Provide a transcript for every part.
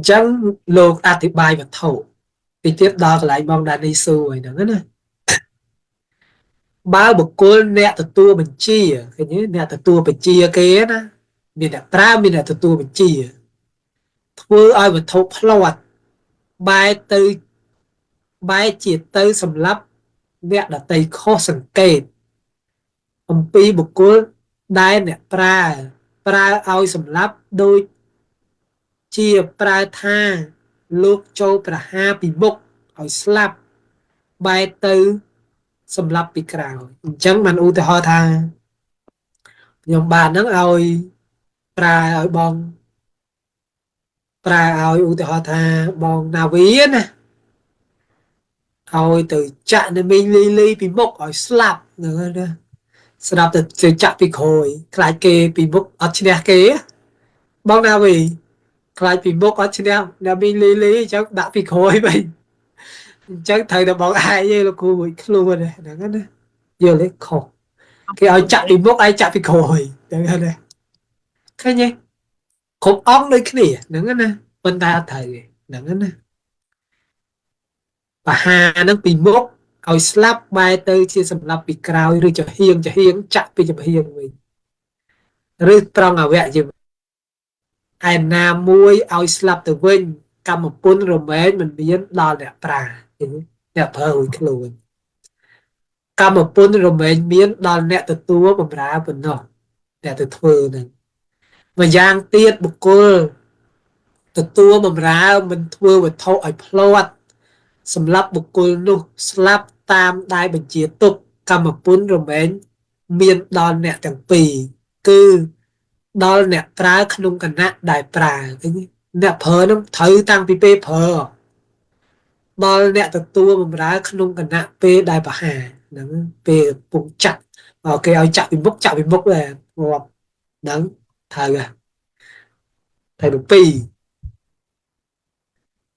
chẳng lô át thì bài vật thổ thì tiếp đó lại mong đàn đi xu rồi nữa nè ba bộ cô nè từ tua mình chia cái nhớ nè từ tua mình chia kia nè mình đã pra mình đã từ tua mình chia thưa ai vật thổ plot bài từ bài chỉ từ sầm lấp nè đã tay khóสังเกตអំពីបុគ្គលដែលអ្នកប្រើឲ្យសម្រាប់ដូចជាប្រើថាលោកចូលប្រហារពីមុខឲ្យស្លាប់បែរទៅសម្លាប់ពីក្រោយអញ្ចឹងបានឧទាហរណ៍ថាខ្ញុំបានហ្នឹងឲ្យប្រើឲ្យបងប្រើឲ្យឧទាហរណ៍ថាបងណាវីណាឲ្យទៅចាក់នៅមីងលីលីពីមុខឲ្យស្លាប់ហ្នឹងណាស្ដាប់ទៅចាក់ពីក្រោយខ្លាចគេពីមុខអត់ឈ្នះគេបងណាវីខ្លាចពីមុខអត់ឈ្នះណាមីងលីលីអញ្ចឹងដាក់ពីក្រោយវិញអញ្ចឹងត្រូវតែបងឯងឯងលោកគ្រូមួយខ្លួនហ្នឹងណាយល់ទេខុសគេឲ្យចាក់ពីមុខឯងចាក់ពីក្រោយហ្នឹងណាឃើញទេគ្រប់អង្គដូចគ្នាហ្នឹងណាប៉ុន្តែអត់ត្រូវទេហ្នឹងណាបហាហ្នឹងពីមុខឲ្យស្លាប់បែរទៅជាសម្លាប់ពីក្រោយឬចំហៀងចាក់ពីចំហៀងវិញឬត្រង់អវយវៈឯណាមួយឲ្យស្លាប់ទៅវិញកម្មពុនរមែងមិនមានដល់អ្នកប្រាអ្នកប្រើរួចខ្លួនកម្មពុនរមែងមានដល់អ្នកទទួលបម្រើប៉ុណ្ណោះអ្នកទៅធ្វើហ្នឹងម្យ៉ាងទៀតបុគ្គលទទួលបម្រើមិនធ្វើវត្ថុឲ្យផ្លាត់សម្រាប់បុគ្គលនោះស្លាប់តាមដែលបញ្ជាទុកកម្មពុនរមែងមានដល់អ្នកទាំងពីរគឺដល់អ្នកប្រើក្នុងគណៈដែលប្រើអ្នកប្រើនឹងត្រូវតាំងពីពេលប្រើដល់អ្នកទទួលបម្រើក្នុងគណៈពេលដែលបហាហ្នឹងពេលពុកចាក់គេឲ្យចាក់ពីមុខដែរងាប់ហ្នឹងត្រូវពី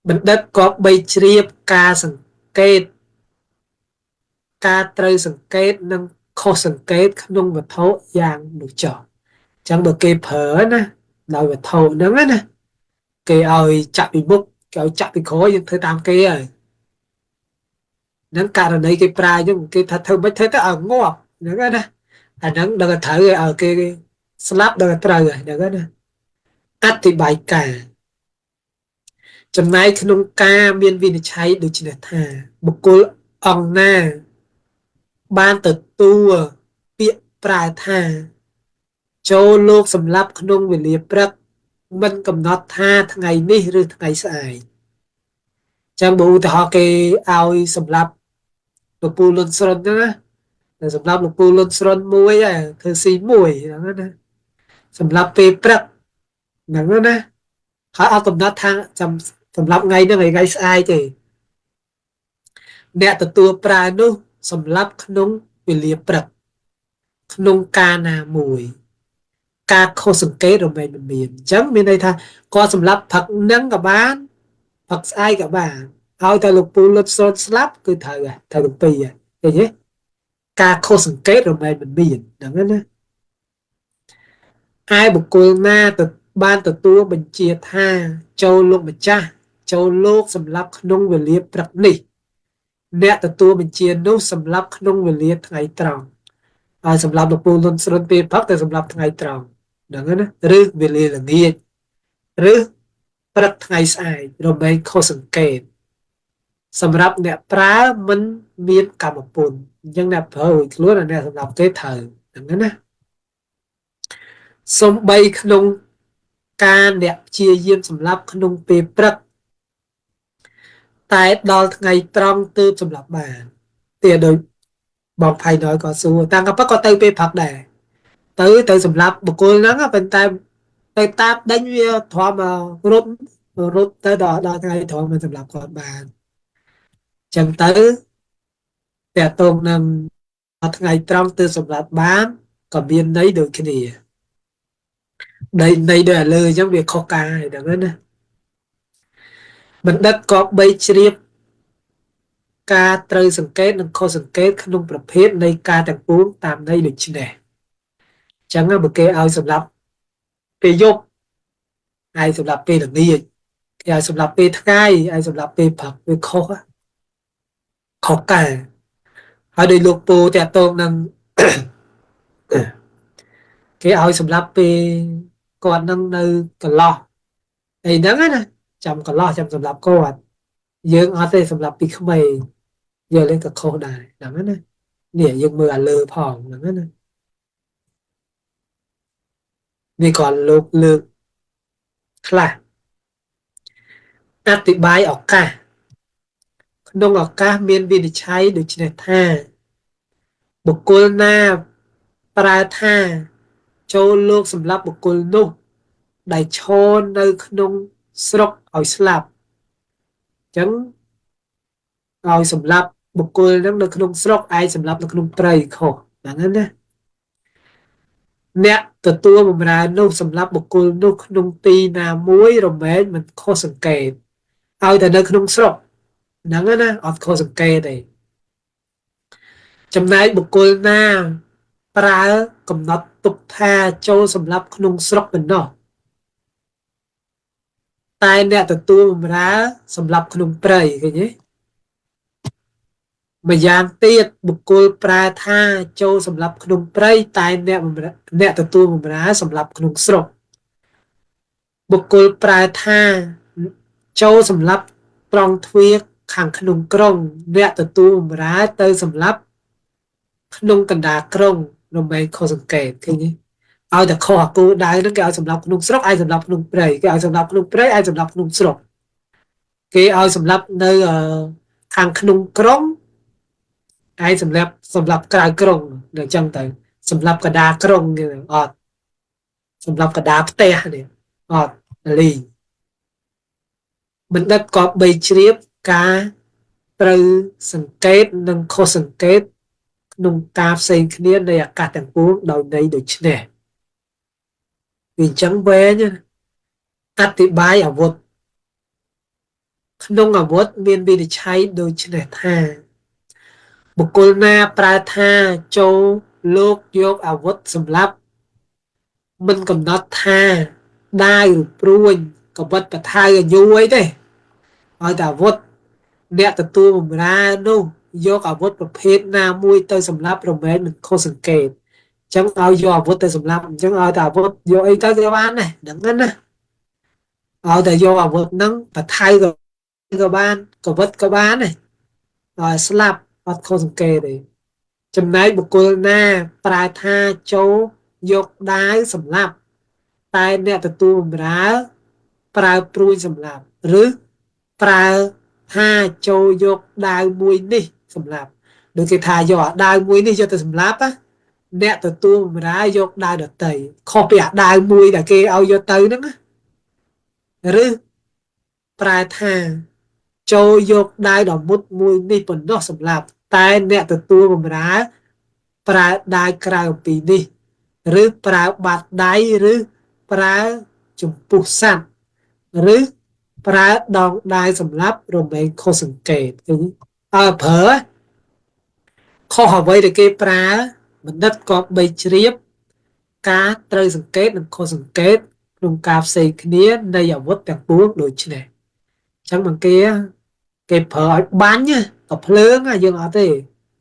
បណ្ឌិតក៏បីជ្រាបការសង្កេតការត្រូវសង្កេតនិងខុសសង្កេតក្នុងវត្ថុយ៉ាងនោះចុះអញ្ចឹងបើគេប្រើណាដោយវត្ថុហ្នឹងណាគេឲ្យចាក់ពីមុខគេឲ្យចាក់ពីក្រោយយើងធ្វើតាមគេហើយហ្នឹងករណីគេប្រើអញ្ចឹងគេថាធ្វើមិនធ្វើទៅឲ្យងាប់ហ្នឹងណាអាហ្នឹងដល់ទៅត្រូវឲ្យគេស្លាប់ដល់ទៅត្រូវហើយហ្នឹងណាអធិប្បាយការចំណែកក្នុងការមានវិនិច្ឆ័យដូចនេះថាបុគ្គលអង្គណាបានទទួលពាក្យប្រើថាចូលលោកសម្លាប់ក្នុងវេលាព្រឹកមិនកំណត់ថាថ្ងៃនេះឬថ្ងៃស្អែកចឹងបើឧទាហរណ៍គេឲ្យសម្លាប់លោកពូលុនស្រុនណាតែសម្រាប់លោកពូលុនស្រុនមួយធ្វើស៊ីមួយហ្នឹងណាសម្រាប់ពេលព្រឹកហ្នឹងណាហើយអត់កំណត់ថាសម្រាប់ថ្ងៃហ្នឹងថ្ងៃស្អែកទេអ្នកទទួលប្រើនោះសម្រាប់ក្នុងវេលាព្រឹកក្នុងការណាមួយការខុសសង្កេតរមែងមិនមានអញ្ចឹងមានន័យថាគាត់សម្រាប់ផឹកនឹងក៏បានផឹកស្អែកក៏បានឲ្យតែលោកពូលុតសូនស្លាប់គឺត្រូវទាំងពីរឃើញទេការខុសសង្កេតរមែងមិនមានហ្នឹងណាឯបុគ្គលណាទៅបានទទួលបញ្ជាថាចូលលោកម្ចាស់ចូលលោកសម្រាប់ក្នុងវេលាព្រឹកនេះអ្នកទទួលបញ្ជានោះសម្រាប់ក្នុងវេលាថ្ងៃត្រង់ហើយសម្រាប់លោកពូលុនស្រុនពេលផឹកតែសម្រាប់ថ្ងៃត្រង់ហ្នឹងណាឬវេលាល្ងាចឬព្រឹកថ្ងៃស្អែករមែងខុសសង្កេតសម្រាប់អ្នកប្រើមិនមានកម្មពន្ធអញ្ចឹងអ្នកប្រើរួចខ្លួនអ្នកសម្រាប់គេត្រូវហ្នឹងណាសំបីក្នុងការអ្នកព្យាយាមសម្រាប់ក្នុងពេលព្រឹកតែដល់ថ្ងៃត្រង់ទើបសម្រាប់បានទៀតដូចបងផៃណយក៏សួរតាំងក៏ទៅពេលផឹកដែរទៅសម្រាប់បុគ្គលហ្នឹងប៉ុន្តែទៅតាមដេញវាធំរត់ទៅដល់ថ្ងៃត្រង់មិនសម្រាប់គាត់បានចឹងទៅតើតងនឹងថ្ងៃត្រង់ទើបសម្រាប់បានក៏មានន័យដូចគ្នាន័យដូចឥឡូវអញ្ចឹងវាខុសការហើយដឹងណាបណ្ឌិតក៏បីជ្រាបការត្រូវសង្កេតនិងខុសសង្កេតក្នុងប្រភេទនៃការទាំងពួងតាមន័យដូចនេះអញ្ចឹងបើគេឲ្យសម្រាប់ពេលយប់ហើយសម្រាប់ពេលល្ងាច គេឲ្យសម្រាប់ពេលថ្ងៃឲ្យសម្រាប់ពេលព្រឹកវាខុសខុសកាលហើយដោយលោកពូតាក់ទងនឹងគេឲ្យសម្រាប់ពេលគាត់នឹងនៅកន្លោះអីហ្នឹងណាចាំកន្លោះចាំសម្រាប់គាត់យើងអត់ទេសម្រាប់ពីក្មេងយកលេងក៏ខុសដែរហ្នឹងណានេះយើងមើលឲ្យលើផងហ្នឹងណានេះគាត់លើកខ្លះអธิบายឱកាសក្នុងឱកាសមានវិនិច្ឆ័យដូចនេះថាបុគ្គលណាប្រើថាចូលលោកសម្រាប់បុគ្គលនោះដែលឈរនៅក្នុងស្រុកឲ្យស្លាប់អញ្ចឹងឲ្យសម្រាប់បុគ្គលហ្នឹងនៅក្នុងស្រុកឯងសម្រាប់នៅក្នុងព្រៃខុសហ្នឹងណាអ្នកទទួលបម្រើនោះសម្រាប់បុគ្គលនោះក្នុងទីណាមួយរមែងមិនខុសសង្កេតឲ្យតែនៅក្នុងស្រុកហ្នឹងណាអត់ខុសសង្កេតទេចំណែកបុគ្គលណាប្រើកំណត់ទុកថាចូលសម្រាប់ក្នុងស្រុកប៉ុណ្ណោះតែអ្នកទទួលបម្រើសម្រាប់ក្នុងព្រៃឃើញទេម្យ៉ាងទៀតបុគ្គលប្រើថាចូលសម្រាប់ក្នុងព្រៃតែអ្នកទទួលបម្រើសម្រាប់ក្នុងស្រុកបុគ្គលប្រើថាចូលសម្រាប់ត្រង់ទ្វារខាងក្នុងក្រុងអ្នកទទួលបម្រើទៅសម្រាប់ក្នុងកណ្ដាលក្រុងរមែងខុសសង្កេតឃើញទេឲ្យតែខុសអាគោដៅហ្នឹងគេឲ្យសម្រាប់ក្នុងស្រុកឯងសម្រាប់ក្នុងព្រៃគេឲ្យសម្រាប់ក្នុងព្រៃឯងសម្រាប់ក្នុងស្រុកគេឲ្យសម្រាប់នៅខាងក្នុងក្រុងឯងសម្រាប់ក្រៅក្រុងអញ្ចឹងទៅសម្រាប់កណ្ដាលក្រុងគេអត់សម្រាប់កណ្ដាលផ្ទះនេះអត់លីបណ្ឌិតក៏បីជ្រាបការត្រូវសង្កេតនិងខុសសង្កេតក្នុងការផ្សេងគ្នានៃអាកាសទាំងពួងដោយន័យដូចនេះវាអញ្ចឹងវែងអธิบายអាវុធក្នុងអាវុធមានវិនិច្ឆ័យដូចនេះថាបុគ្គលណាប្រើថាចូលលោកយកអាវុធសម្រាប់មិនកំណត់ថាដាវឬព្រួញកបិតបថៅអញូអីទេឲ្យតែអាវុធអ្នកទទួលបម្រើនោះយកអាវុធប្រភេទណាមួយទៅសម្រាប់រមែងមិនខុសសង្កេតអញ្ចឹងឲ្យយកអាវុធទៅសម្រាប់អញ្ចឹងឲ្យតែអាវុធយកអីទៅក៏បានដែរហ្នឹងណាឲ្យតែយកអាវុធហ្នឹងបថៅក៏បានកបិតក៏បានដែរឲ្យស្លាប់អត់ខុសសង្កេតទេចំណែកបុគ្គលណាប្រើថាចូលយកដាវសម្រាប់តែអ្នកទទួលបម្រើប្រើព្រួយសម្រាប់ឬប្រើថាចូលយកដាវមួយនេះសម្រាប់ដូចគេថាយកអាដាវមួយនេះយកទៅសម្រាប់អ្នកទទួលបម្រើយកដាវដតីខុសពីអាដាវមួយដែលគេឲ្យយកទៅហ្នឹងឬប្រើថាចូលយកដាវដ៏មុតមួយនេះប៉ុណ្ណោះសម្រាប់តែអ្នកទទួលបម្រើប្រើដាវក្រៅអំពីនេះឬប្រើបាតដៃឬប្រើចំពុះសัตว์ឬប្រើដងដាវសម្រាប់រមែងខុសសង្កេតគឺប្រើខុសអ្វីដែលគេប្រើបណ្ឌិតក៏បីជ្រាបការត្រូវសង្កេតនិងខុសសង្កេតក្នុងការផ្សេងគ្នានៃអាវុធទាំងពួងដូចនេះអញ្ចឹងមកគេប្រើឲ្យបាញ់ក៏ភ្លើងយើងអត់ទេ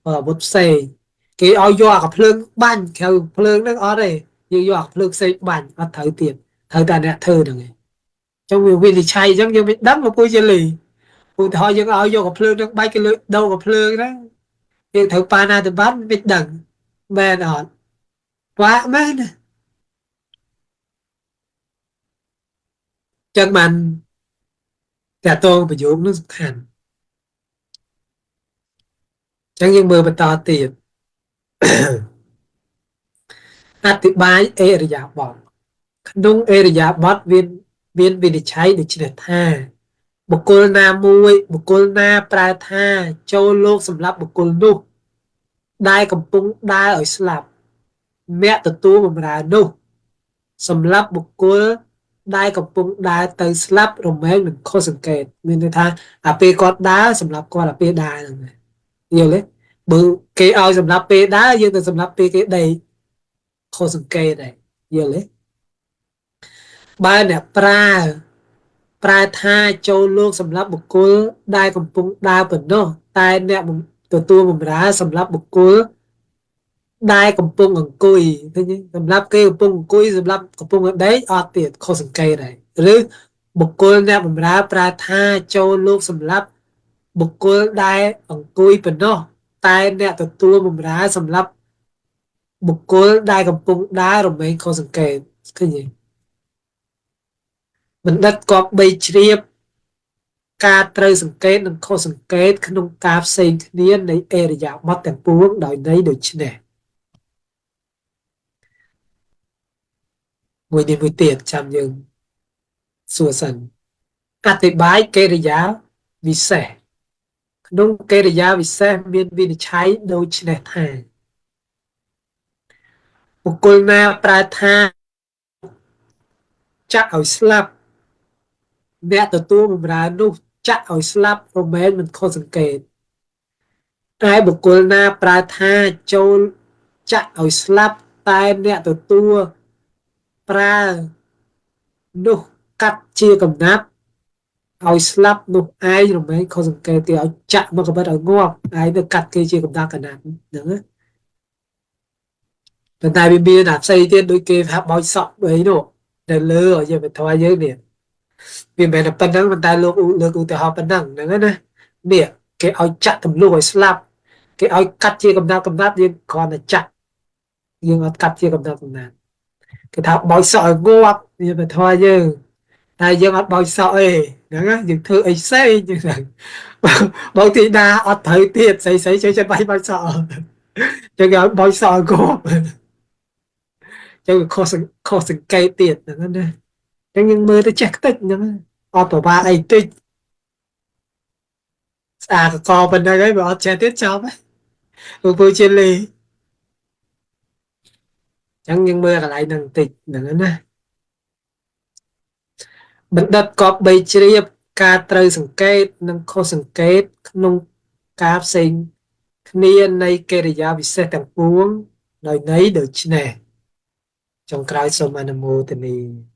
ប្រើអាវុធផ្សេងគេឲ្យយកអាភ្លើងបាញ់ក្រៅភ្លើងហ្នឹងអត់ទេយើងយកអាភ្លើងផ្សេងបាញ់អត់ត្រូវទៀតត្រូវតែអ្នកធ្វើហ្នឹងឯងចឹងវាវិនិច្ឆ័យអញ្ចឹងយើងមិនដឹងមកពូជាលីឧទាហរណ៍យើងឲ្យយកកាភ្លើងនឹងបាច់គេលើដូរកាភ្លើងហ្នឹងយើងត្រូវប៉ាណាទៅបាត់មិនដឹងមែនអត់បាក់មែនចឹងបានតាក់ទងប្រយោគនោះសំខាន់ចឹងយើងមើលបន្តទៀតអธิบายអេរិយាបថក្នុងអេរិយាបថមានវិនិច្ឆ័យដូចនេះថាបុគ្គលណាមួយបុគ្គលណាប្រើថាចូលលោកសម្រាប់បុគ្គលនោះដែលកំពុងដើរឲ្យស្លាប់អ្នកទទួលបម្រើនោះសម្រាប់បុគ្គលដែលកំពុងដើរទៅស្លាប់រមែងមិនខុសសង្កេតមានន័យថាអាពេលគាត់ដើរសម្រាប់គាត់អាពេលដើរហ្នឹងយល់ទេបើគេឲ្យសម្រាប់ពេលដើរយើងទៅសម្រាប់ពេលគេដេកខុសសង្កេតដែរយល់ទេបើអ្នក ប្រើថាចូលលោកសម្រាប់បុគ្គលដែលកំពុងដើរប៉ុណ្ណោះតែអ្នកទទួលបម្រើសម្រាប់បុគ្គលដែលកំពុងអង្គុយឃើញទេសម្រាប់គេកំពុងអង្គុយសម្រាប់កំពុងដេកអត់ទៀតខុសសង្កេតហើយឬបុគ្គលអ្នកបម្រើប្រើថាចូលលោកសម្រាប់បុគ្គលដែលអង្គុយប៉ុណ្ណោះតែអ្នកទទួលបម្រើសម្រាប់បុគ្គលដែលកំពុងដើររមែងខុសសង្កេតឃើញទេបណ្ឌិតគប្បីជ្រាបការត្រូវសង្កេតនិងខុសសង្កេតក្នុងការផ្សេងគ្នានៃអេរយាប័តទាំងពួងដោយន័យដូចនេះមួយនេះមួយទៀតចាំយើងសួរសិនអธิบายកិរិយាវិសេសក្នុងកិរិយាវិសេសមានវិនិច្ឆ័យដូចនេះថាបុគ្គលណាប្រើថាចាក់ឲ្យស្លាប់អ្នកទទួលបម្រើនោះចាក់ឲ្យស្លាប់រមែងមិនខុសសង្កេតតែបុគ្គលណាប្រើថាចូលចាក់ឲ្យស្លាប់តែអ្នកទទួលប្រើនោះកាត់ជាកំណាប់ឲ្យស្លាប់នោះឯងរមែងខុសសង្កេតគេឲ្យចាក់មកកបិតឲ្យងាប់ឯងទៅកាត់គេជាកំណាប់កណាត់ហ្នឹងណាប៉ុន្តែវាមានអាផ្សេងទៀតដូចគេថាបោចសក់អីនោះនៅលើឲ្យយើងទៅថយយើងនេះវាមិនមែនតែប៉ុណ្្នឹងប៉ុន្តែលោកលើកឧទាហរណ៍ប៉ុណ្ណឹងហ្នឹងណានេះគេឲ្យចាក់ទម្លុះឲ្យស្លាប់គេឲ្យកាត់ជាកំណាត់យើងគ្រាន់តែចាក់យើងអត់កាត់ជាកំណាត់គេថាបោចសក់ឲ្យងាប់វាទៅថយយើងតែយើងអត់បោចសក់អីហ្នឹងយើងធ្វើអីផ្សេងចឹងហ្នឹងបងទីណាអត់ត្រូវទៀតស្អីស្អីជួយចិត្តបោចសក់ចឹងគេឲ្យបោចសក់ឲ្យងាប់ចឹងខុសសង្កេតទៀតហ្នឹងណាចឹងយើងមើលទៅចេះខ្ទេចហ្នឹងអត់ប្រវាអីតិចស្អាតកប៉ុណ្្នឹងហើយបើអត់ចេះទៀតចប់ហើយពូជាលេចឹងយើងមើលកន្លែងហ្នឹងបន្តិចហ្នឹងណាបណ្ឌិតគប្បីជ្រាបការត្រូវសង្កេតនិងខុសសង្កេតក្នុងការផ្សេងគ្នានៃកិរិយាវិសេសទាំងពួងដោយន័យដូចនេះចុងក្រោយសូមអនុមោទនា